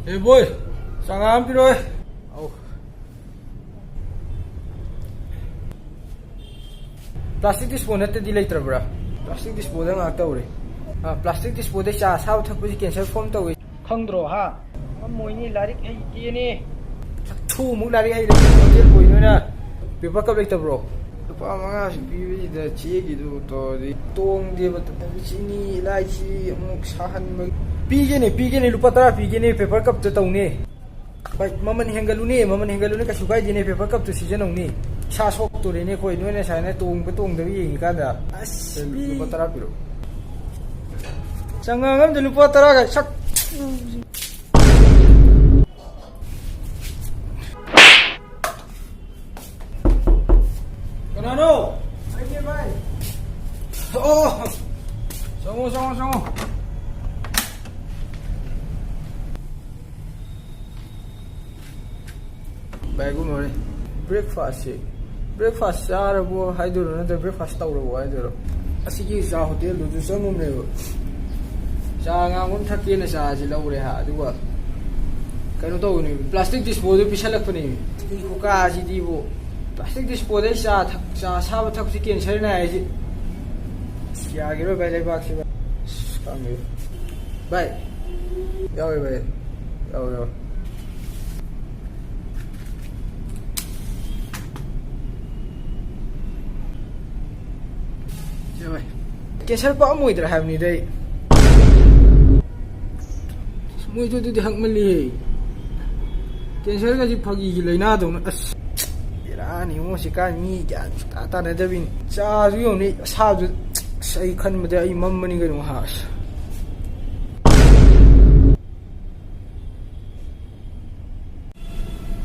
Hey boy, sangat piroy. Oh. Plastic dispo natte di lei trabra. Plastic dispo da ngak tawre. Plastic dispo de cha saw thak pu cancel form tawi. Khangdro ha. Amoi ni larik hei ki ni. Thu mu larik hei de hotel boy na. Paper cup lei tabro. Pa manga bi da chi gi du to di tong de ba ta chi ni lai chi amuk sahan pi ge ni lupa tara pi ge ni paper cup to taw ni. Bai maman hengalu ni ka sukai di ni paper cup to season ong ni. Sa sok to re ni khoi noi na sa na tong da yi ka da. As lupa tara piro. Sangangam de lupa tara ga sak. Kanano? Ay ke bai. Oh. Songo. Bai good morning. Breakfast sarabo haiduro na breakfast tawrabo haiduro. Asigi sa hotel du sangum ne. Sa ngangum thake na sa ji laure ha aduwa. Kaino to ni plastic disposal pisalak pani. Ko ka ji di bo. Plastic disposal sa thak si ken sar na ai ji. Ya gero bai lai bak si ba. Kami. Bai. Yaw. Cancel pa mo idra have ni day. Mo ito di hak mali. Cancel ka ji phagi gi laina do na as. Ira ni mo si ka mi ja ta na dabin. Cha ju yo ni sa ju sai khan ma da ai mam mani ga no ha.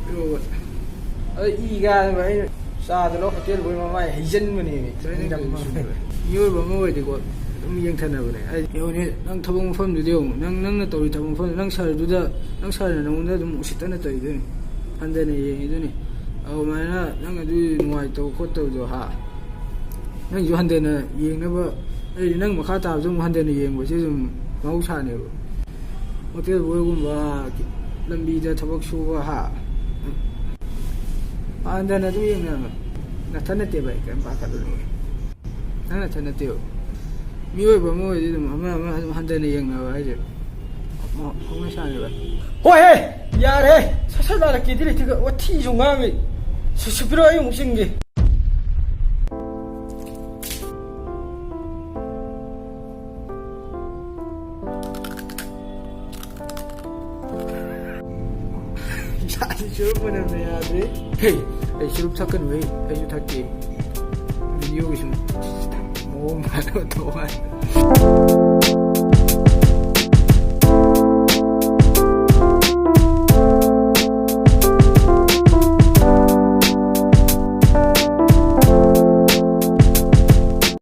Yo. Ai I ga mai sa da lo hotel boy ma mai hijen mani. Training dam ma. Yo ba mo de ko dum yang thana bane ai yo ne nang thabang pham du deu nang na tori thabang pham nang sar du da nang sar na nang da dum usitana tai de hande ne ye du ne aw ma na nang du nuai to ko to do ha nang ju hande na yeng na ba ai nang ma kha ta zum hande ne yeng bo se zum mau sa ne hotel boy gum ba lambi da thabak su ba ha hande na du yeng na thana te bai kan ba ka du nana chana teo mioi ba moi di ama handane yang na ai je mo hong sa ne ba hoi he yaar he sa la ki dile ti wa thi ju nga mi su piro ai mu sing ge ya ju mo na me ya de hey ai shurup thakan we ai ju thakki video is Oh, my God.